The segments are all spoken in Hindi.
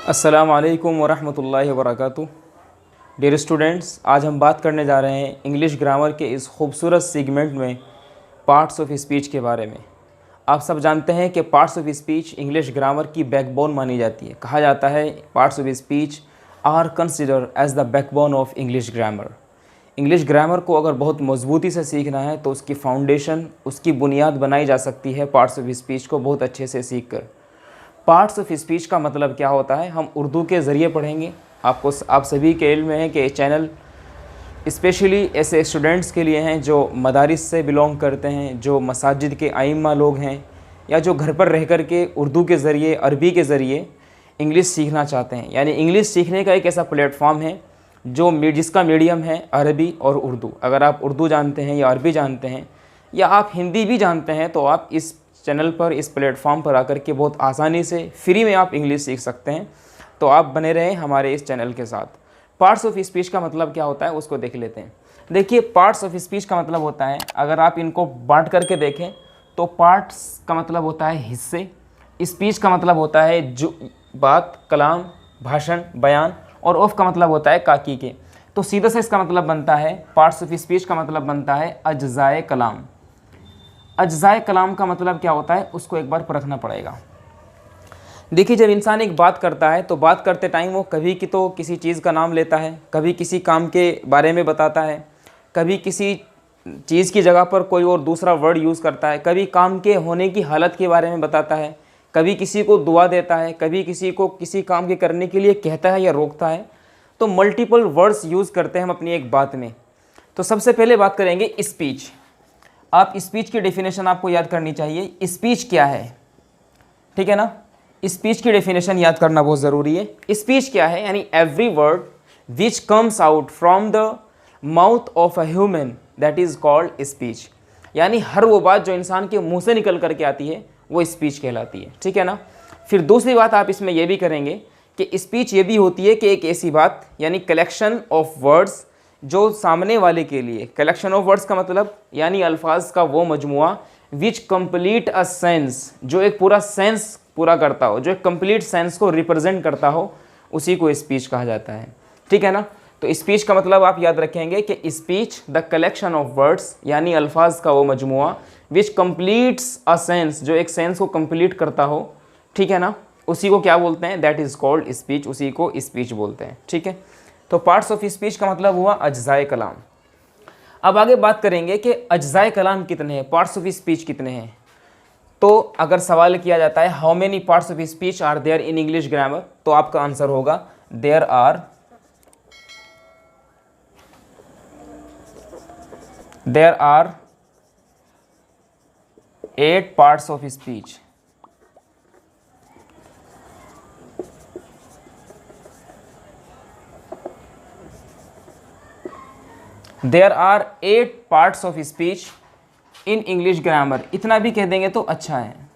अस्सलामु अलैकुम वरहमतुल्लाहि वबरकातुहू। डियर स्टूडेंट्स, आज हम बात करने जा रहे हैं इंग्लिश ग्रामर के इस खूबसूरत सेगमेंट में पार्ट्स ऑफ स्पीच के बारे में। आप सब जानते हैं कि parts of speech English grammar की बैकबोन मानी जाती है। कहा जाता है parts of speech are consider as the backbone of English grammar. English grammar को अगर बहुत मजबूती से सीखना है तो उसकी फाउंडेशन, उसकी बुनियाद बनाई जा सकती है पार्ट्स ऑफ स्पीच को बहुत अच्छे से सीख कर। पार्ट्स ऑफ स्पीच का मतलब क्या होता है हम उर्दू के ज़रिए पढ़ेंगे। आप सभी के इल्म में है कि ये चैनल स्पेशली ऐसे स्टूडेंट्स के लिए हैं जो मदारिस से बिलोंग करते हैं, जो मसाजिद के आइम्मा लोग हैं, या जो घर पर रह कर के उर्दू के ज़रिए, अरबी के ज़रिए इंग्लिश सीखना चाहते हैं। यानी इंग्लिश सीखने का एक ऐसा प्लेटफॉर्म है जिसका मीडियम है अरबी और उर्दू। अगर आप उर्दू जानते हैं या अरबी जानते हैं या आप हिंदी भी जानते हैं तो आप इस चैनल पर, इस प्लेटफॉर्म पर आकर के बहुत आसानी से फ्री में आप इंग्लिश सीख सकते हैं। तो आप बने रहें हमारे इस चैनल के साथ। पार्ट्स ऑफ स्पीच का मतलब क्या होता है उसको देख लेते हैं। देखिए, पार्ट्स ऑफ स्पीच का मतलब होता है, अगर आप इनको बांट करके देखें तो पार्ट्स का मतलब होता है हिस्से, स्पीच का मतलब होता है जो बात, कलाम, भाषण, बयान, और ऑफ का मतलब होता है काकी के। तो सीधा से इसका मतलब बनता है, पार्ट्स ऑफ स्पीच का मतलब बनता है अज्जाए कलाम। अज्जाए कलाम का मतलब क्या होता है उसको एक बार परखना पड़ेगा। देखिए, जब इंसान एक बात करता है तो बात करते टाइम वो कभी की तो किसी चीज़ का नाम लेता है, कभी किसी काम के बारे में बताता है, कभी किसी चीज़ की जगह पर कोई और दूसरा वर्ड यूज़ करता है, कभी काम के होने की हालत के बारे में बताता है, कभी किसी को दुआ देता है, कभी किसी को किसी काम के करने के लिए कहता है या रोकता है। तो मल्टीपल वर्ड्स यूज़ करते हैं हम अपनी एक बात में। तो सबसे पहले बात करेंगे स्पीच। आप स्पीच की डेफिनेशन आपको याद करनी चाहिए। स्पीच क्या है, ठीक है ना। स्पीच की डेफिनेशन याद करना बहुत ज़रूरी है। स्पीच क्या है, यानी every word which comes out from the mouth of a human that is called speech. यानी हर वो बात जो इंसान के मुंह से निकल करके आती है वो स्पीच कहलाती है, ठीक है ना। फिर दूसरी बात आप इसमें यह भी करेंगे कि स्पीच ये भी होती है कि एक ऐसी बात, यानी कलेक्शन ऑफ वर्ड्स जो सामने वाले के लिए, कलेक्शन ऑफ वर्ड्स का मतलब यानी अल्फाज का वो मजमुआ विच कंप्लीट अ सेंस, जो एक पूरा सेंस पूरा करता हो, जो एक कंप्लीट सेंस को रिप्रेजेंट करता हो, उसी को स्पीच कहा जाता है, ठीक है ना। तो स्पीच का मतलब आप याद रखेंगे कि speech the collection of words, यानी अल्फाज का वो मजमुआ विच कंप्लीट्स अ सेंस, जो एक सेंस को कंप्लीट करता हो, ठीक है ना, उसी को क्या बोलते हैं, दैट इज़ कॉल्ड स्पीच, उसी को स्पीच बोलते हैं, ठीक है। तो पार्ट्स ऑफ स्पीच का मतलब हुआ अज्जाए कलाम। अब आगे बात करेंगे कि अज्जाए कलाम कितने हैं, पार्ट्स ऑफ स्पीच कितने हैं। तो अगर सवाल किया जाता है how many parts of speech are there in English grammar, तो आपका आंसर होगा there are 8 parts of speech. There are 8 parts of speech in English grammar. इतना भी कह देंगे तो अच्छा है।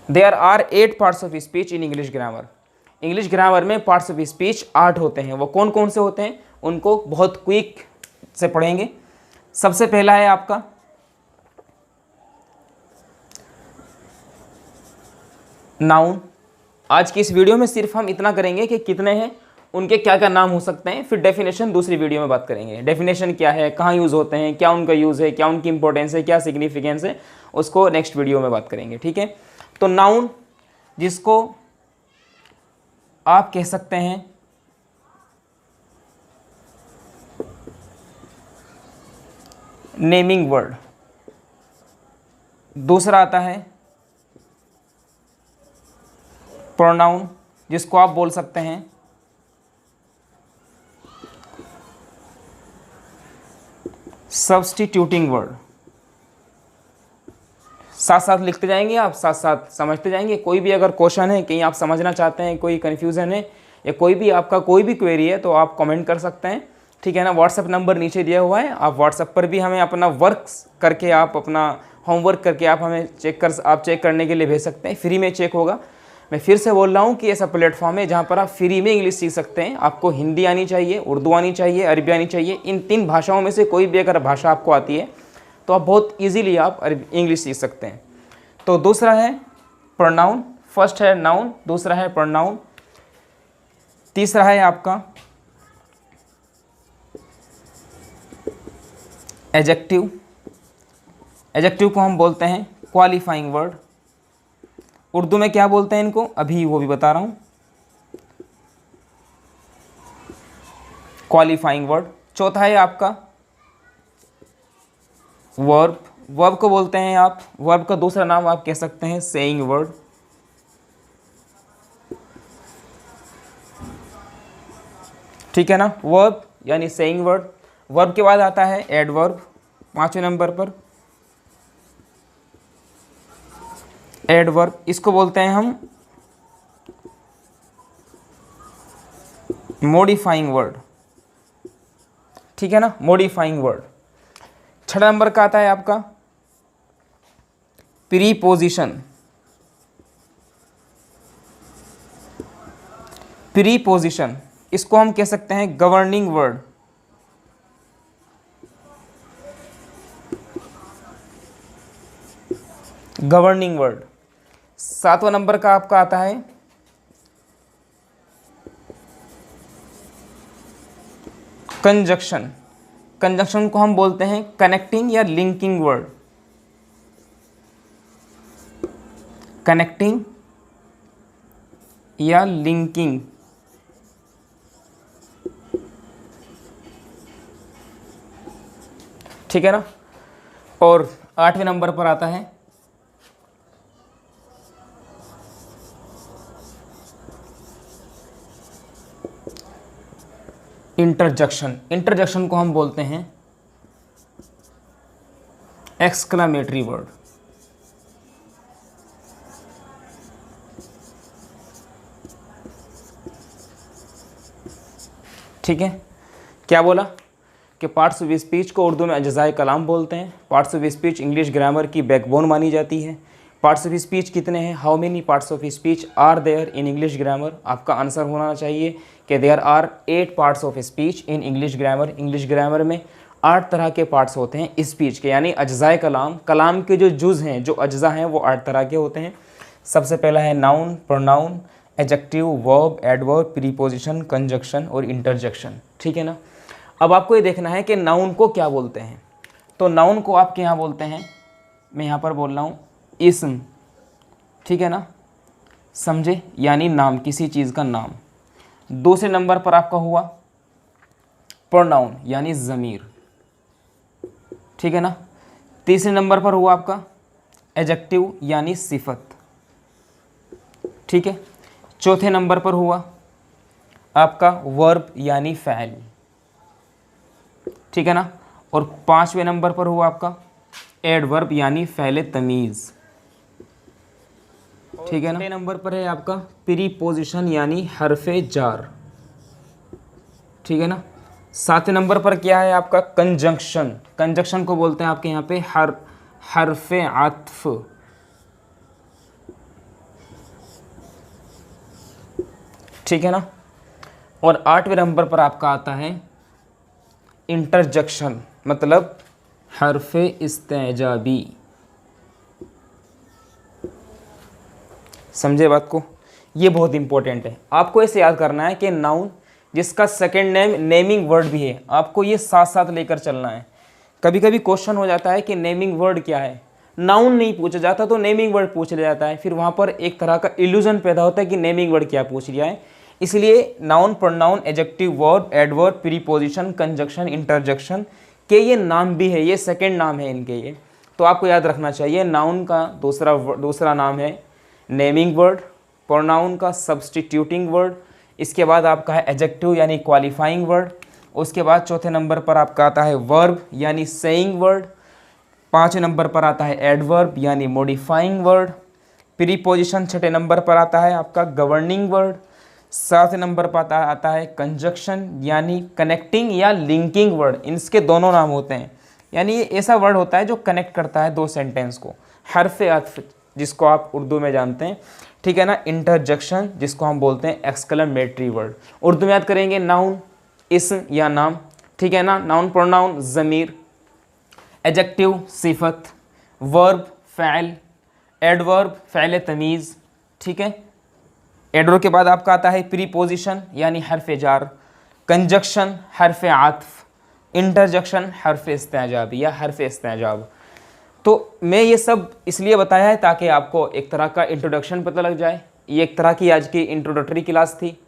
There are 8 parts of speech in English grammar. English grammar में पार्ट्स ऑफ स्पीच 8 होते हैं। वो कौन कौन से होते हैं उनको बहुत क्विक से पढ़ेंगे। सबसे पहला है आपका नाउन। आज की इस वीडियो में सिर्फ हम इतना करेंगे कि कितने हैं, उनके क्या क्या नाम हो सकते हैं। फिर डेफिनेशन दूसरी वीडियो में बात करेंगे। डेफिनेशन क्या है, कहाँ यूज़ होते हैं, क्या उनका यूज़ है, क्या उनकी इंपॉर्टेंस है, क्या सिग्निफिकेंस है, उसको नेक्स्ट वीडियो में बात करेंगे, ठीक है। तो नाउन, जिसको आप कह सकते हैं नेमिंग वर्ड। दूसरा आता है प्रोनाउन, जिसको आप बोल सकते हैं सब्स्टिट्यूटिंग वर्ड। साथ साथ लिखते जाएंगे आप, साथ साथ समझते जाएंगे। कोई भी अगर क्वेश्चन है, कहीं आप समझना चाहते हैं, कोई कन्फ्यूज़न है या कोई भी आपका कोई भी क्वेरी है तो आप कमेंट कर सकते हैं, ठीक है ना। व्हाट्सएप नंबर नीचे दिया हुआ है, आप व्हाट्सएप पर भी हमें अपना वर्क करके, आप अपना होमवर्क करके आप हमें चेक करने के लिए भेज सकते हैं। फ्री में चेक होगा। मैं फिर से बोल रहा हूँ कि ऐसा प्लेटफॉर्म है जहाँ पर आप फ्री में इंग्लिश सीख सकते हैं। आपको हिंदी आनी चाहिए, उर्दू आनी चाहिए, अरबी आनी चाहिए। इन 3 भाषाओं में से कोई भी अगर भाषा आपको आती है तो आप बहुत इजीली आप इंग्लिश सीख सकते हैं। तो दूसरा है प्रोनाउन, फर्स्ट है नाउन, दूसरा है प्रोनाउन, तीसरा है आपका एडजेक्टिव। एडजेक्टिव को हम बोलते हैं क्वालिफाइंग वर्ड। उर्दू में क्या बोलते हैं इनको, अभी वो भी बता रहा हूँ, क्वालिफाइंग वर्ड। चौथा है आपका वर्ब। वर्ब को बोलते हैं आप, वर्ब का दूसरा नाम आप कह सकते हैं सेइंग वर्ड। ठीक है ना, वर्ब यानी सेइंग वर्ड। वर्ब के बाद आता है एडवर्ब, 5वें नंबर पर एडवर्ब। इसको बोलते हैं हम मॉडिफाइंग वर्ड। ठीक है ना, मॉडिफाइंग वर्ड। 6 नंबर का आता है आपका प्रीपोजिशन। प्रीपोजिशन इसको हम कह सकते हैं गवर्निंग वर्ड। Governing word. 7वां नंबर का आपका आता है कंजक्शन। कंजक्शन को हम बोलते हैं कनेक्टिंग या लिंकिंग वर्ड। कनेक्टिंग या लिंकिंग। ठीक है ना। और 8वें नंबर पर आता है इंटरजेक्शन। इंटरजेक्शन को हम बोलते हैं एक्सक्लामेटरी वर्ड। ठीक है, क्या बोला कि पार्ट्स ऑफ स्पीच को उर्दू में अज्जाए कलाम बोलते हैं। Parts of speech English grammar की बैकबोन मानी जाती है। पार्ट्स ऑफ स्पीच कितने हैं, how many parts of speech are there in English grammar. आपका आंसर होना चाहिए कि there are 8 parts of speech in English grammar. English grammar में 8 तरह के पार्ट्स होते हैं स्पीच के, यानी अज्जाए कलाम। कलाम के जो जुज़ हैं, जो अज्जा हैं, वो 8 तरह के होते हैं। सबसे पहला है noun, pronoun, adjective, verb, adverb, preposition, conjunction और इंटरजेक्शन। ठीक है ना। अब आपको ये देखना है कि नाउन को क्या बोलते हैं। तो नाउन को आपके यहाँ बोलते हैं, मैं यहाँ पर बोल रहा हूँ इस्म। ठीक है ना, समझे, यानी नाम, किसी चीज़ का नाम। दूसरे नंबर पर आपका हुआ प्रोनाउन यानी ज़मीर। ठीक है ना। तीसरे नंबर पर हुआ आपका एडजेक्टिव यानी सिफत। ठीक है। चौथे नंबर पर हुआ आपका वर्ब यानी फ़ैल। ठीक है ना। और 5वें नंबर पर हुआ आपका एडवर्ब यानी फ़ैल तमीज़। ठीक है ना। 6 नंबर पर है आपका प्रीपोजिशन यानी हरफ़े जार। ठीक है ना। 7वें नंबर पर क्या है आपका कंजंक्शन। कंजंक्शन को बोलते हैं आपके यहाँ पे हरफ़े आत्फ़। ठीक है ना। और 8वें नंबर पर आपका आता है इंटरजेक्शन, मतलब हरफ़े इस्तेजाबी। समझे बात को, ये बहुत इंपॉर्टेंट है। आपको ऐसे याद करना है कि नाउन जिसका सेकंड नेम नेमिंग वर्ड भी है, आपको ये साथ साथ लेकर चलना है। कभी कभी क्वेश्चन हो जाता है कि नेमिंग वर्ड क्या है, नाउन नहीं पूछा जाता तो नेमिंग वर्ड पूछ लिया जाता है। फिर वहाँ पर एक तरह का इल्यूजन पैदा होता है कि नेमिंग वर्ड क्या पूछ लिया है। इसलिए noun, pronoun, adjective, verb, adverb, preposition, conjunction, interjection के ये नाम भी है, ये सेकंड नाम है इनके ये। तो आपको याद रखना चाहिए नाउन का दूसरा नाम है नेमिंग वर्ड, प्रोनाउन का सब्स्टिट्यूटिंग वर्ड, इसके बाद आपका है एडजेक्टिव यानी क्वालिफाइंग वर्ड, उसके बाद चौथे नंबर पर आपका आता है वर्ब यानी सेइंग वर्ड, 5वें नंबर पर आता है एडवर्ब यानी मॉडिफाइंग वर्ड, प्रीपोजिशन 6ठे नंबर पर आता है आपका गवर्निंग वर्ड, 7वें नंबर पर आता है कंजक्शन यानी कनेक्टिंग या लिंकिंग वर्ड। इनके दोनों नाम होते हैं, यानी ये ऐसा वर्ड होता है जो कनेक्ट करता है दो सेंटेंस को। हरफ़े अत्फ़ जिसको आप उर्दू में जानते हैं। ठीक है ना। इंटरजेक्शन जिसको हम बोलते हैं एक्सक्लेमेटरी वर्ड। उर्दू में याद करेंगे नाउन इस्म या नाम। ठीक है ना। नाउन, प्रोनाउन, ज़मीर, एडजेक्टिव सिफत, वर्ब फ़ैल, एडवर्ब फ़ैल तमीज़, ठीक है। एडवर्ब के बाद आपका आता है प्रीपोजिशन यानी हर्फ जार, कंजक्शन हर्फ आत्फ, इंटरजेक्शन हर्फ इस्तेजाब या हर्फ इस्तेजाब। तो मैं ये सब इसलिए बताया है ताकि आपको एक तरह का इंट्रोडक्शन पता लग जाए। ये एक तरह की आज की इंट्रोडक्टरी क्लास थी,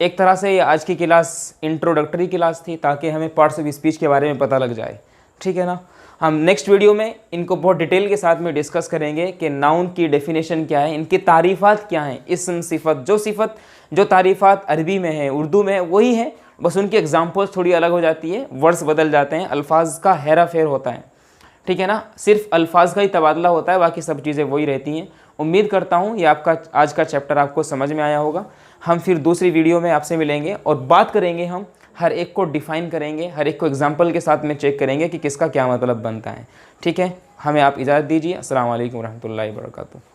एक तरह से ये आज की क्लास इंट्रोडक्टरी क्लास थी ताकि हमें पार्ट्स ऑफ स्पीच के बारे में पता लग जाए, ठीक है ना। हम नेक्स्ट वीडियो में इनको बहुत डिटेल के साथ में डिस्कस करेंगे कि नाउन की डेफिनेशन क्या है, इनकी तारीफ़ात क्या हैं, इस्म सिफत जो तारीफ़ात अरबी में है उर्दू में है वही है, बस उनकी एग्जांपल्स थोड़ी अलग हो जाती है, वर्ड्स बदल जाते हैं, अल्फाज का हेरा फेर होता है, ठीक है ना। सिर्फ अल्फाज का ही तबादला होता है, बाकी सब चीज़ें वही रहती हैं। उम्मीद करता हूँ ये आपका आज का चैप्टर आपको समझ में आया होगा। हम फिर दूसरी वीडियो में आपसे मिलेंगे और बात करेंगे, हम हर एक को डिफ़ाइन करेंगे, हर एक को एग्जांपल के साथ में चेक करेंगे कि किसका क्या मतलब बनता है, ठीक है। हमें आप इजाज़त दीजिए। अस्सलाम वालेकुम रहमतुल्लाहि व बरकातुहू।